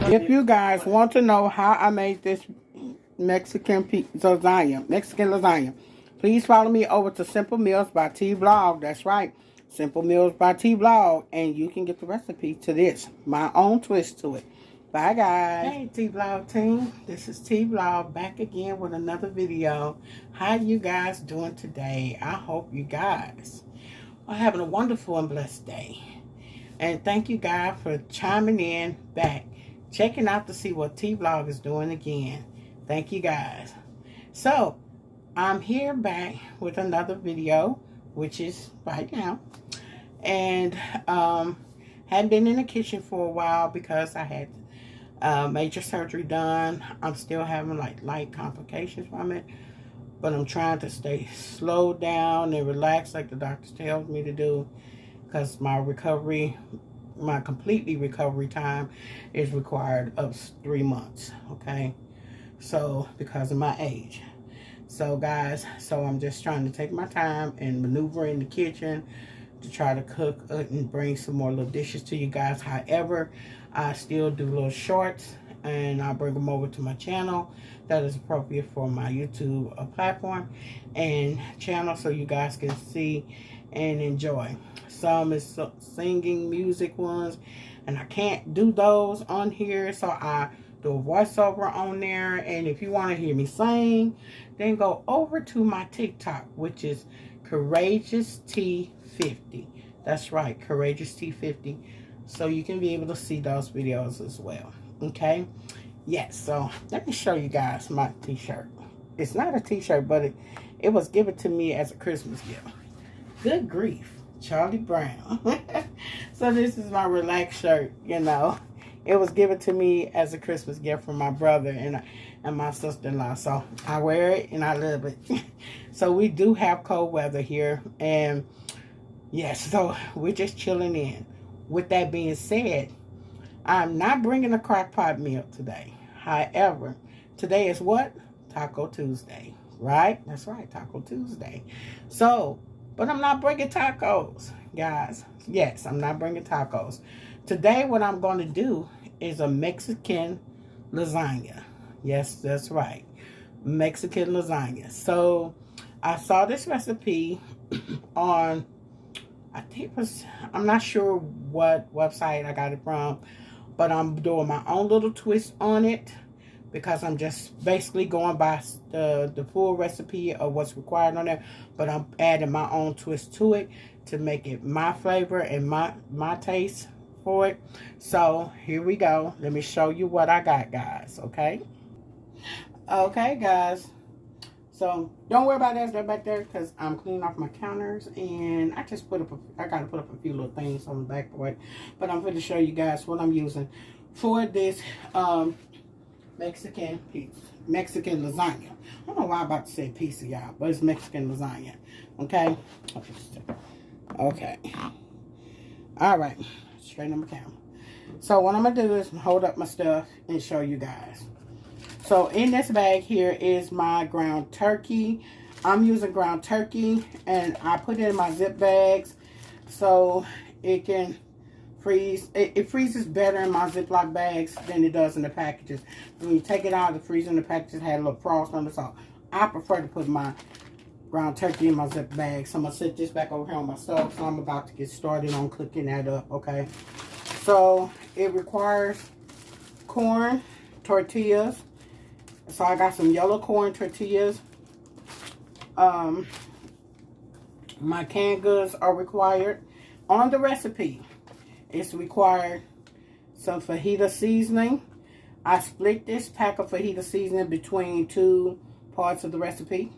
If you guys want to know how I made this Mexican lasagna, please follow me over to Simple Meals by T Vlog. That's right, Simple Meals by T Vlog, and you can get the recipe to this, my own twist to it. Bye, guys. Hey, T Vlog team. This is T Vlog back again with another video. How you guys doing today? I hope you guys are having a wonderful and blessed day. And thank you guys for chiming in back, checking out to see what T Vlog is doing again. Thank you guys. So, I'm here back with another video, which is right now. And hadn't been in the kitchen for a while because I had major surgery done. I'm still having like light complications from it, but I'm trying to stay slowed down and relaxed like the doctor tells me to do, because my completely recovery time is required of 3 months, okay? So, because of my age. So, guys, I'm just trying to take my time and maneuver in the kitchen to try to cook and bring some more little dishes to you guys. However, I still do little shorts, and I'll bring them over to my channel that is appropriate for my YouTube platform and channel, so you guys can see and enjoy. Some is singing music ones, and I can't do those on here, so I do a voiceover on there. And if you want to hear me sing, then go over to my TikTok, which is Courageous T50. That's right, Courageous T50. So you can be able to see those videos as well. Okay? Yes, so let me show you guys my t-shirt. It's not a t-shirt, but it was given to me as a Christmas gift. Good grief. Charlie Brown. So this is my relaxed shirt, you know. It was given to me as a Christmas gift from my brother and my sister-in-law. So I wear it and I love it. So we do have cold weather here. And yes, so we're just chilling in. With that being said, I'm not bringing a crock pot meal today. However, today is what? Taco Tuesday. Right? That's right, Taco Tuesday. So, but I'm not bringing tacos, guys. Yes, I'm not bringing tacos. Today, what I'm going to do is a Mexican lasagna. Yes, that's right. Mexican lasagna. So, I saw this recipe on, I think it was, I'm not sure what website I got it from, but I'm doing my own little twist on it, because I'm just basically going by the full recipe of what's required on there, but I'm adding my own twist to it to make it my flavor and my taste for it. So here we go. Let me show you what I got, guys. Okay, guys. So don't worry about that back there, because I'm cleaning off my counters, and I just I gotta put up a few little things on the back for it. But I'm going to show you guys what I'm using for this Mexican lasagna. I don't know why I'm about to say pizza, y'all, but it's Mexican lasagna. Okay. Okay. All right. Straighten up my camera. So what I'm gonna do is hold up my stuff and show you guys. So in this bag here is my ground turkey. I'm using ground turkey, and I put it in my zip bags so it can freeze. It freezes better in my Ziploc bags than it does in the packages. When you take it out of the freezer, the packages had a little frost on it, so I prefer to put my ground turkey in my zip bag. So I'm gonna set this back over here on my stove. So I'm about to get started on cooking that up. Okay. So it requires corn tortillas. So I got some yellow corn tortillas. My canned goods are required. On the recipe, it's required some fajita seasoning. I split this pack of fajita seasoning between 2 parts of the recipe.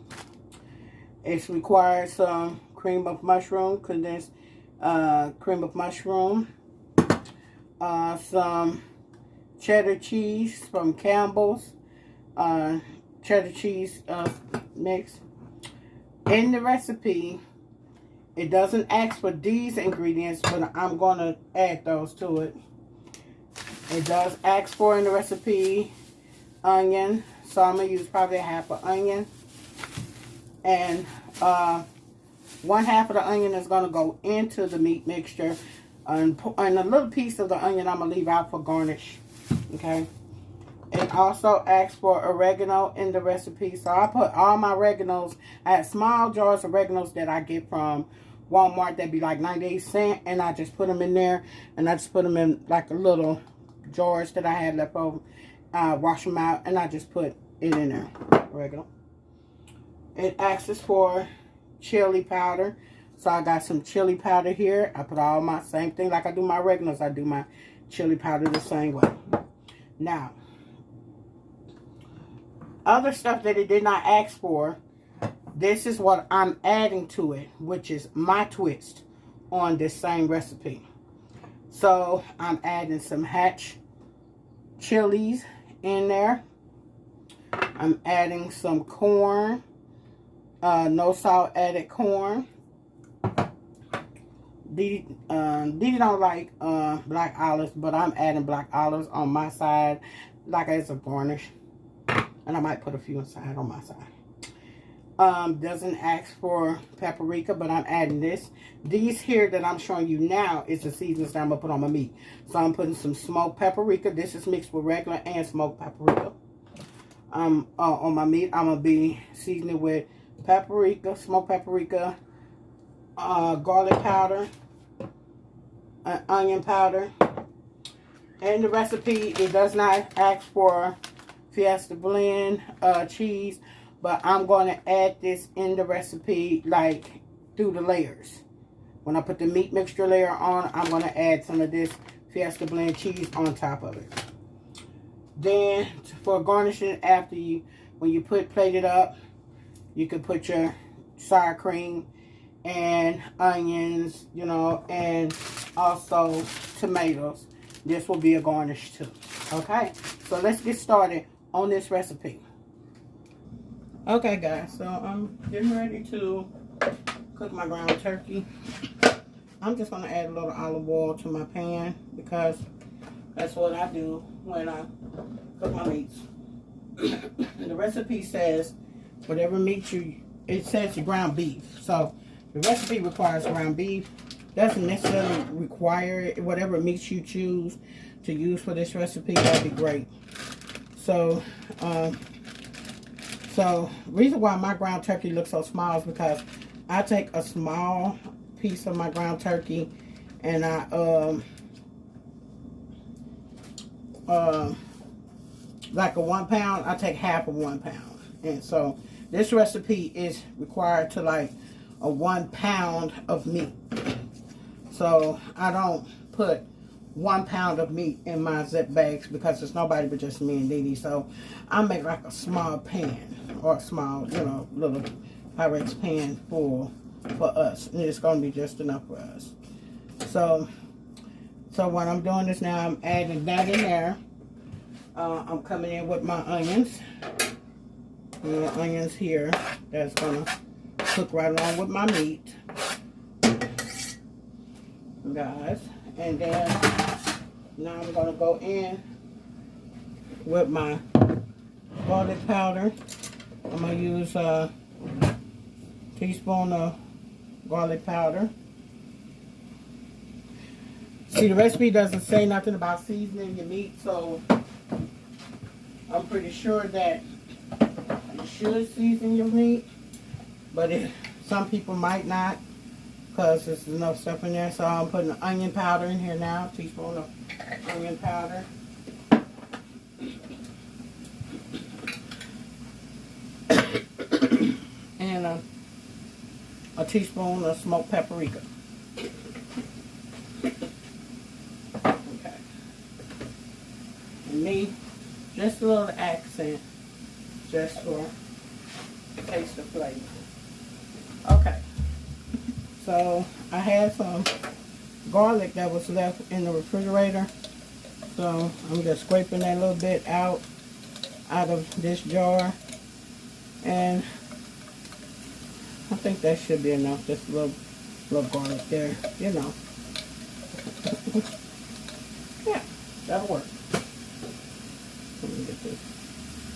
It's required some cream of mushroom, condensed cream of mushroom. Some cheddar cheese from Campbell's. Cheddar cheese mix. In the recipe, it doesn't ask for these ingredients, but I'm going to add those to it. It does ask for in the recipe onion, so I'm going to use probably half an onion. And 1/2 of the onion is going to go into the meat mixture. And a little piece of the onion I'm going to leave out for garnish. Okay. It also asks for oregano in the recipe. So I put all my oreganos. I had small jars of oreganos that I get from Walmart that be like 98 cents. And I just put them in there. And I just put them in like a little jars that I had left over. Wash them out. And I just put it in there. Oregano. It asks for chili powder. So I got some chili powder here. I put all my same thing like I do my oreganos. I do my chili powder the same way. Now, other stuff that it did not ask for, this is what I'm adding to it, which is my twist on this same recipe. So I'm adding some hatch chilies in there. I'm adding some corn, no salt added corn. Dee don't like black olives, but I'm adding black olives on my side, like as a garnish. And I might put a few inside on my side. Doesn't ask for paprika, but I'm adding this. These here that I'm showing you now is the seasonings that I'm going to put on my meat. So I'm putting some smoked paprika. This is mixed with regular and smoked paprika. On my meat, I'm going to be seasoning with paprika, smoked paprika, garlic powder, onion powder. In the recipe, it does not ask for Fiesta blend cheese, but I'm going to add this in the recipe like through the layers. When I put the meat mixture layer on, I'm going to add some of this Fiesta blend cheese on top of it. Then for garnishing, after when you plate it up, you can put your sour cream and onions, you know, and also tomatoes. This will be a garnish too. Okay, so let's get started on this recipe. Okay guys, so I'm getting ready to cook my ground turkey. I'm just going to add a little olive oil to my pan because that's what I do when I cook my meats. The recipe says whatever meat it says your ground beef. So the recipe requires ground beef. Doesn't necessarily require it. Whatever meats you choose to use for this recipe, that'd be great. So, reason why my ground turkey looks so small is because I take a small piece of my ground turkey and I like a 1 pound, I take half of 1 pound. And so this recipe is required to like a 1 pound of meat. So I don't put 1 pound of meat in my zip bags because it's nobody but just me and Dee Dee. So I make like a small pan or a small, you know, little Pyrex pan full for us. And it's going to be just enough for us. So what I'm doing is now I'm adding that in there. I'm coming in with my onions. The onions here. That's going to cook right along with my meat. Guys. And then now I'm going to go in with my garlic powder. I'm going to use a teaspoon of garlic powder. See, the recipe doesn't say nothing about seasoning your meat, so I'm pretty sure that you should season your meat, but some people might not because there's enough stuff in there. So I'm putting the onion powder in here now, a teaspoon of onion powder. And a teaspoon of smoked paprika. Okay. And me, just a little accent, just for taste of flavor. Okay. So I had some garlic that was left in the refrigerator. So I'm just scraping that little bit out of this jar. And I think that should be enough. Just a little garlic there, you know. Yeah, that'll work. Let me get this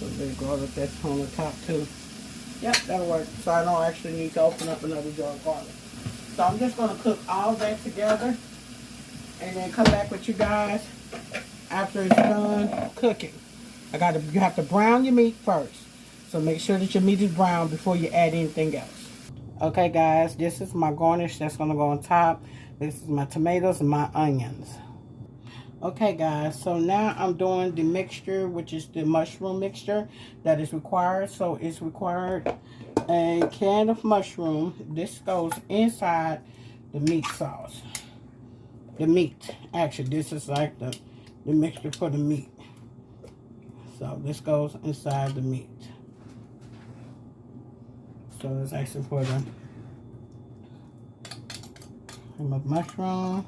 little bit of garlic that's on the top too. Yep, that'll work. So I don't actually need to open up another jar of garlic. So I'm just going to cook all that together and then come back with you guys after it's done cooking. You have to brown your meat first. So make sure that your meat is brown before you add anything else. Okay guys, this is my garnish that's gonna go on top. This is my tomatoes and my onions. Okay guys, so now I'm doing the mixture, which is the mushroom mixture that is required. So it's required a can of mushroom. This goes inside the meat sauce. The meat, actually, this is like the mixture for the meat. So this goes inside the meat. So it's actually for the mushroom.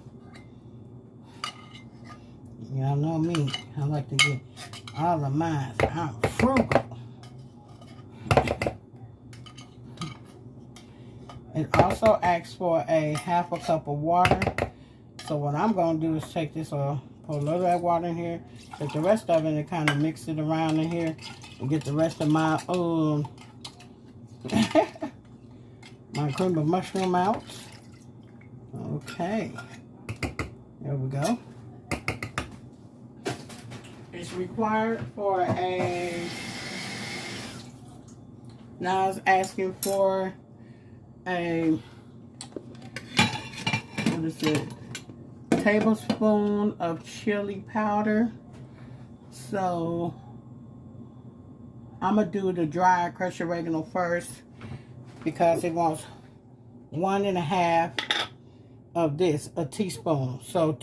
Y'all know me. I like to get all of mine. I'm frugal. It also asks for a half a cup of water. So what I'm going to do is take this off, put a little of that water in here, take the rest of it and kind of mix it around in here and get the rest of my my cream of mushroom out. Okay. There we go. It's required for now it's asking for what is it? Tablespoon of chili powder. So I'm gonna do the dry crushed oregano first because it wants 1.5 of this, a teaspoon. So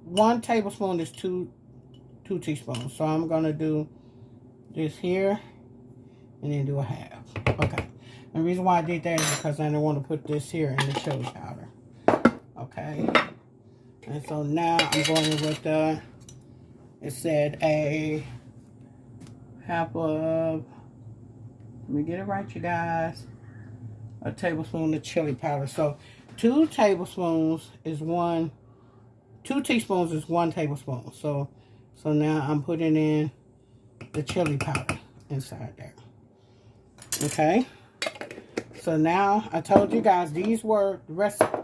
1 tablespoon is two teaspoons. So I'm gonna do this here and then do a half. Okay. And the reason why I did that is because I didn't want to put this here in the chili powder. Okay. And so now I'm going with it said a half of, let me get it right, you guys, a tablespoon of chili powder. So 2 tablespoons is 2 teaspoons is 1 tablespoon. So now I'm putting in the chili powder inside there. Okay. So now I told you guys these were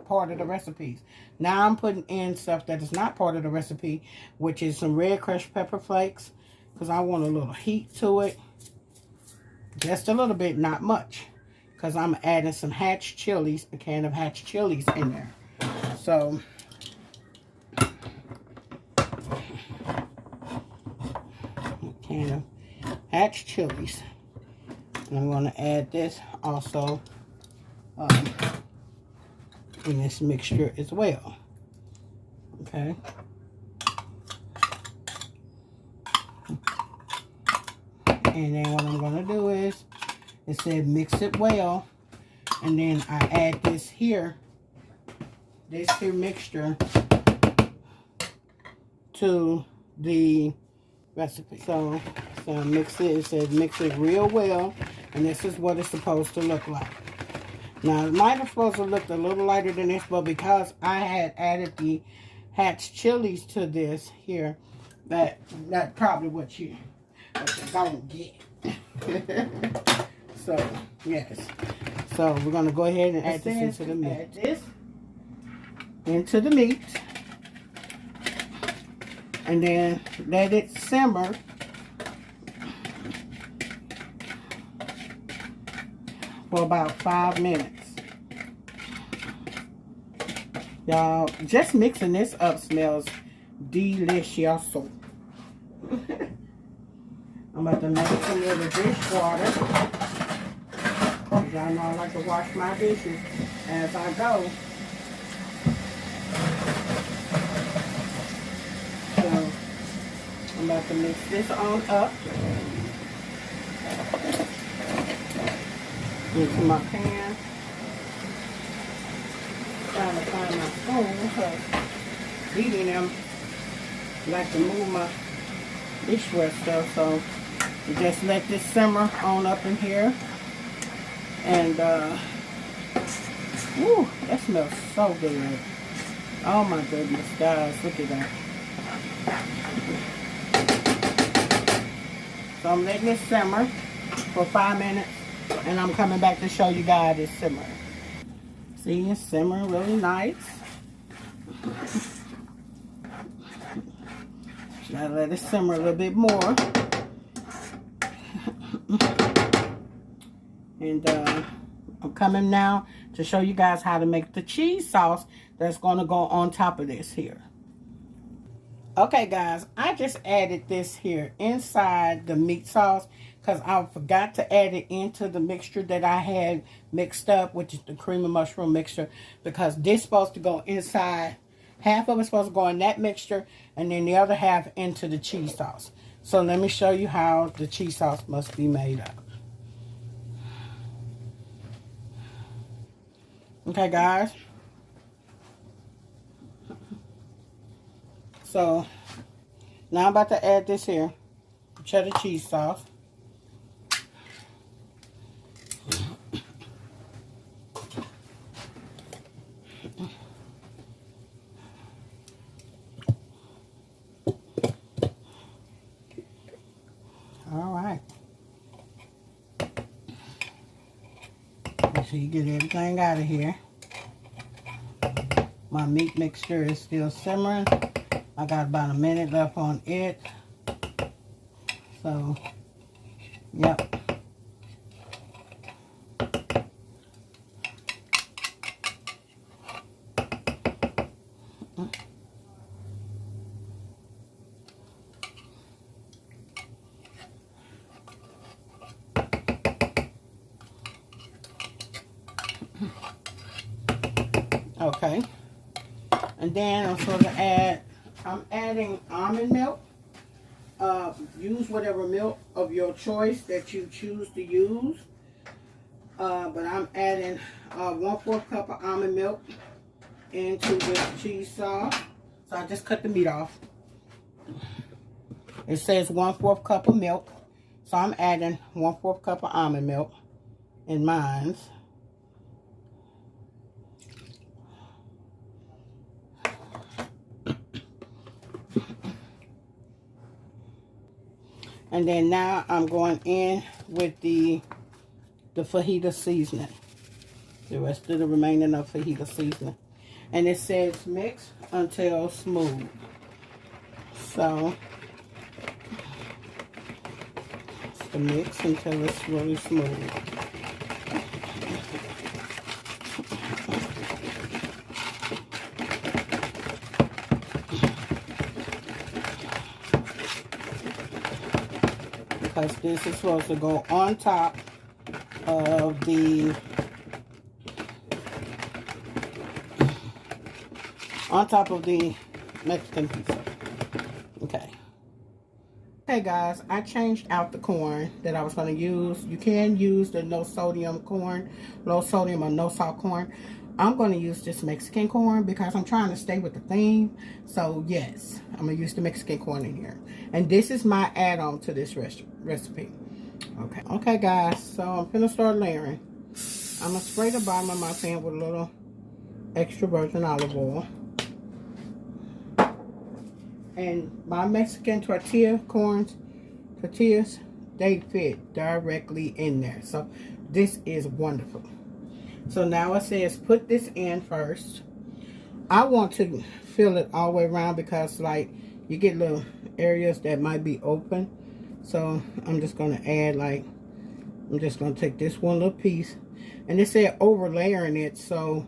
part of the recipes. Now I'm putting in stuff that is not part of the recipe, which is some red crushed pepper flakes, because I want a little heat to it. Just a little bit, not much, because I'm adding some hatch chilies, a can of hatch chilies in there. So a can of hatch chilies. And I'm going to add this also in this mixture as well. Okay. And then what I'm going to do is, it said mix it well. And then I add this here mixture to the recipe. So mix it. It says mix it real well. And this is what it's supposed to look like. Now, it might have supposed to look a little lighter than this, but because I had added the hatch chilies to this here, that's probably what you're gonna get. So, yes. So, we're gonna go ahead and add this into the meat. Add this into the meat. And then let it simmer for about 5 minutes. Y'all, just mixing this up smells delicious. I'm about to make some little dishwater. Y'all know I like to wash my dishes as I go. So I'm about to mix this on up into my pan. Trying to find my spoon because eating them like to move my dishware stuff. So just let this simmer on up in here. And woo, that smells so good. Oh my goodness, guys, look at that. So I'm letting this simmer for 5 minutes. And I'm coming back to show you guys it's simmering. See, it's simmering really nice. Now let it simmer a little bit more. And I'm coming now to show you guys how to make the cheese sauce that's going to go on top of this here. Okay, guys, I just added this here inside the meat sauce because I forgot to add it into the mixture that I had mixed up, which is the cream and mushroom mixture, because this is supposed to go inside. Half of it's supposed to go in that mixture, and then the other half into the cheese sauce. So let me show you how the cheese sauce must be made up. Okay, guys. So now I'm about to add this here, cheddar cheese sauce. All right. Make sure you get everything out of here. My meat mixture is still simmering. I got about a minute left on it. So, yep. Okay. And then I'm supposed to add, I'm adding almond milk. Use whatever milk of your choice that you choose to use. But I'm adding 1/4 cup of almond milk into this cheese sauce. So I just cut the meat off. It says 1/4 cup of milk. So I'm adding 1/4 cup of almond milk in mine. And then now I'm going in with the fajita seasoning. The rest of the remaining of fajita seasoning. And it says mix until smooth. So, it's the mix until it's really smooth. Because this is supposed to go on top of the Mexican pizza. Okay. Okay, guys, I changed out the corn that I was going to use. You can use the no sodium corn, low sodium or no salt corn. I'm going to use this Mexican corn because I'm trying to stay with the theme. So, yes, I'm going to use the Mexican corn in here. And this is my add-on to this recipe. Okay. Okay, guys, so I'm going to start layering. I'm going to spray the bottom of my pan with a little extra virgin olive oil. And my Mexican tortillas, they fit directly in there. So, this is wonderful. So now it says put this in first. I want to fill it all the way around because like you get little areas that might be open. So I'm just going to add I'm just going to take this one little piece. And it said overlaying it. So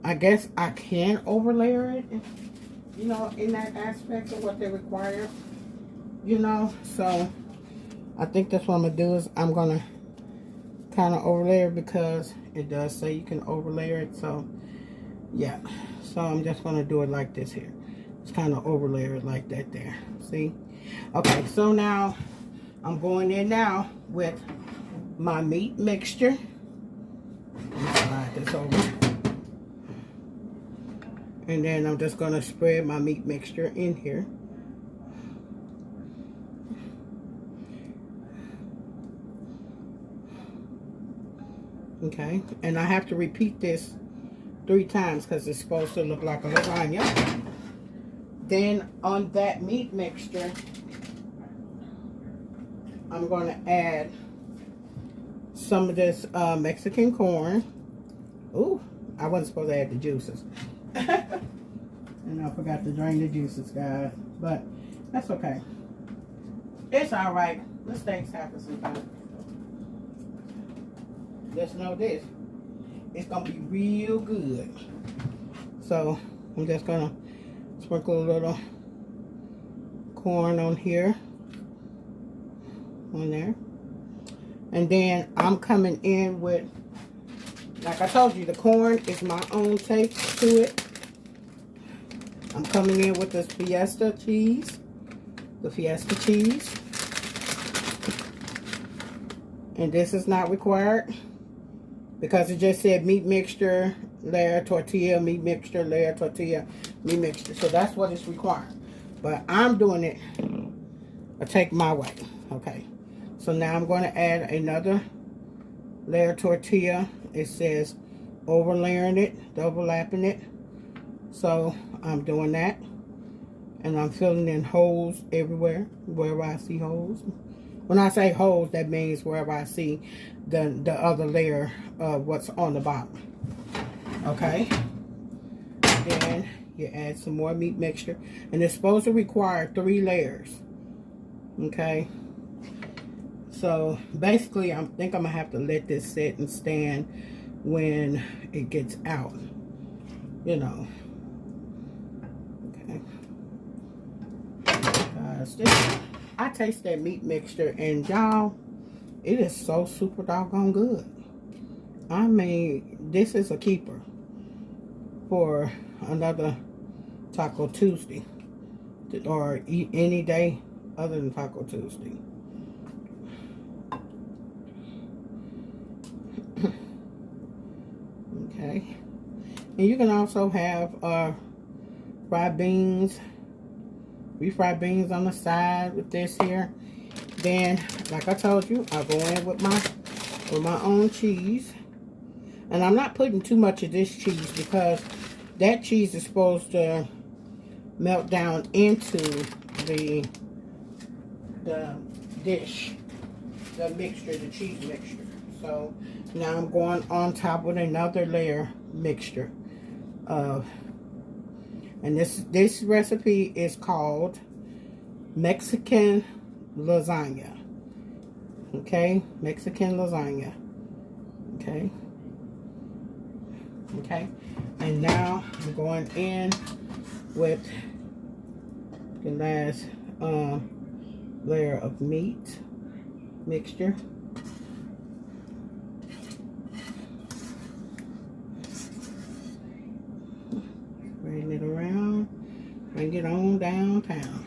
I guess I can overlayer it, you know, in that aspect of what they require, you know. So I think that's what I'm going to do is I'm going to kind of overlayer because it does say you can overlayer it. So yeah, so I'm just going to do it like this here. Just kind of overlayer it like that there. See? Okay, so now I'm going in now with my meat mixture. Let me slide this over. And then I'm just going to spread my meat mixture in here. Okay, and I have to repeat this 3 times because it's supposed to look like a lasagna. Then on that meat mixture, I'm going to add some of this Mexican corn. Ooh, I wasn't supposed to add the juices. And I forgot to drain the juices, guys. But that's okay. It's alright. Mistakes happen sometimes. Just know this. It's going to be real good. So, I'm just going to sprinkle a little corn on here. On there. And then I'm coming in with, like I told you, the corn is my own take to it. I'm coming in with the Fiesta cheese. The Fiesta cheese. And this is not required because it just said meat mixture, layer, tortilla, meat mixture, layer, tortilla, meat mixture. So that's what is required. But I'm doing it, I take my way. Okay. So now I'm going to add another layer tortilla. It says overlaying it, double lapping it. So I'm doing that. And I'm filling in holes everywhere, wherever I see holes. When I say holes, that means wherever I see the other layer of what's on the bottom. Okay. Then you add some more meat mixture. And it's supposed to require 3 layers. Okay. So basically, I think I'm going to have to let this sit and stand when it gets out. You know. Okay. Guys, I taste that meat mixture, and y'all, it is so super doggone good. I mean, this is a keeper for another Taco Tuesday, or any day other than Taco Tuesday. Okay, and you can also have fried beans. Refried beans on the side with this here. Then, like I told you, I'll go in with my own cheese. And I'm not putting too much of this cheese because that cheese is supposed to melt down into the dish, the mixture, the cheese mixture. So now I'm going on top with another layer mixture of. And this recipe is called Mexican lasagna. Okay? Mexican lasagna. Okay? Okay? And now I'm going in with the last layer of meat mixture. Bring it around, bring it on downtown.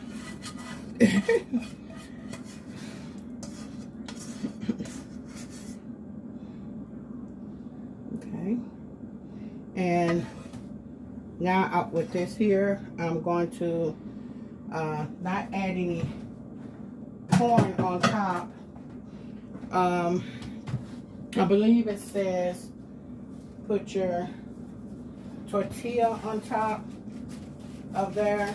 Okay. And now out with this here, I'm going to not add any corn on top. I believe it says put your tortilla on top of there,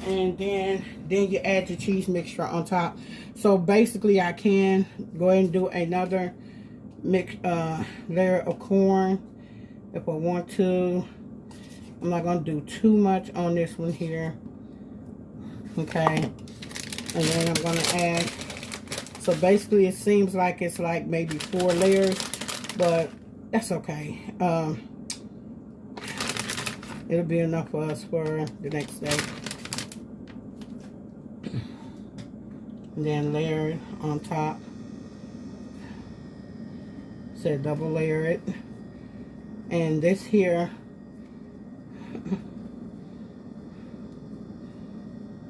and then you add your cheese mixture on top. So basically I can go ahead and do another layer of corn if I want to. I'm not going to do too much on this one here. Okay, and then I'm going to add, so basically it seems like it's like maybe 4 layers, but that's okay. It'll be enough for us for the next day. And then layer it on top. So double layer it. And this here,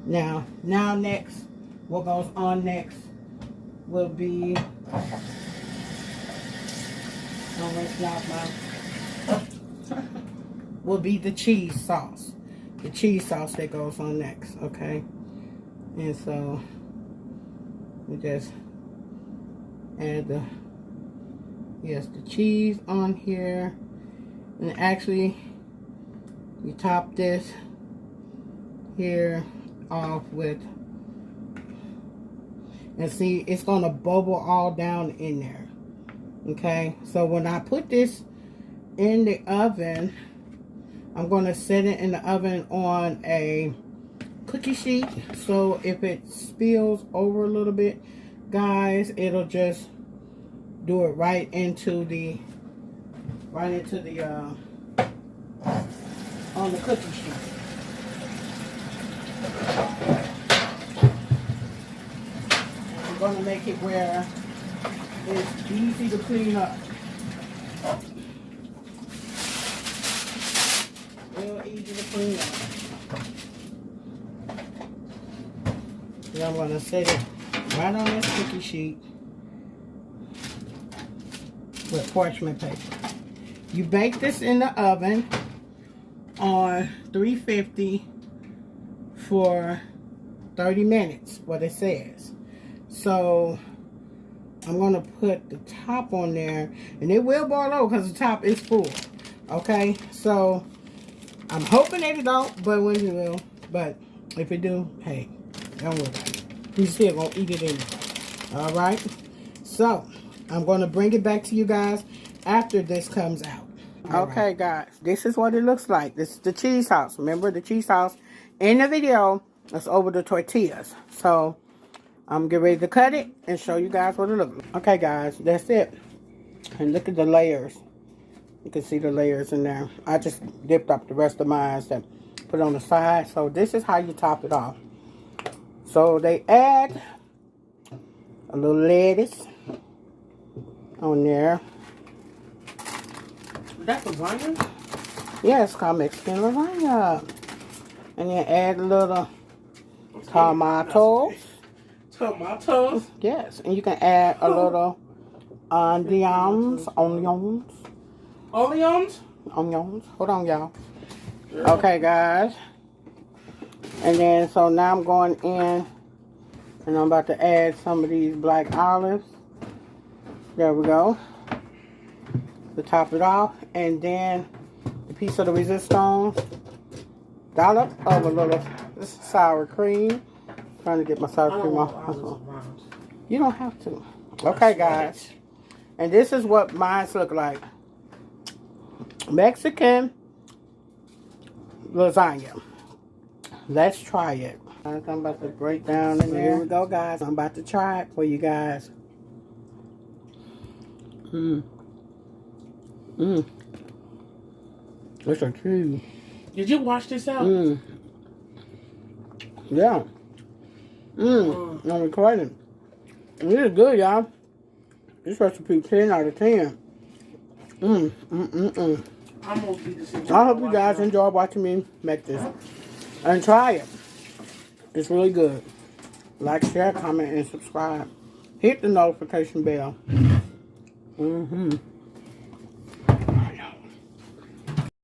now next, what goes on next will be, will be the cheese sauce. The cheese sauce that goes on next, okay? And so we just add the cheese on here. And actually, you top this here off with, and see, it's gonna bubble all down in there. Okay, so when I put this in the oven, I'm going to set it in the oven on a cookie sheet. So if it spills over a little bit, guys, it'll just do it right into the on the cookie sheet. I'm going to make it where it's easy to clean up. Real easy to clean up. Then I'm going to set it right on this cookie sheet with parchment paper. You bake this in the oven on 350 for 30 minutes, what it says. So I'm going to put the top on there, and it will boil over because the top is full. Okay, so I'm hoping that it don't, but when you will. But if it do, hey, don't worry about it. You still going to eat it anyway. Alright? So, I'm going to bring it back to you guys after this comes out. Okay, guys. This is what it looks like. This is the cheese sauce. Remember, the cheese sauce in the video is over the tortillas. So, I'm getting ready to cut it and show you guys what it looks like. Okay, guys. That's it. And look at the layers. You can see the layers in there. I just dipped up the rest of mine and put it on the side. So, this is how you top it off. So, they add a little lettuce on there. That's lasagna? Yeah, it's called Mexican lasagna. And then add a little tomatoes. Tomatoes? Yes, and you can add a little onions. Onions? Onions. Hold on, y'all. Okay, guys. And then, so now I'm going in, and I'm about to add some of these black olives. There we go. To top it off, and then a piece of the resistance, dollop of a little sour cream. Trying to get my sour cream off. You don't have to. Okay, guys. And this is what mine look like. Mexican lasagna. Let's try it. I'm about to break down in there. Here we go, guys. I'm about to try it for you guys. It's a cheese. Did you wash this out? Yeah. I'm recording. This is good, y'all. This recipe 10 out of 10. I'm gonna eat this. I hope you guys enjoy watching me make this. And try it. It's really good. Like, share, comment, and subscribe. Hit the notification bell.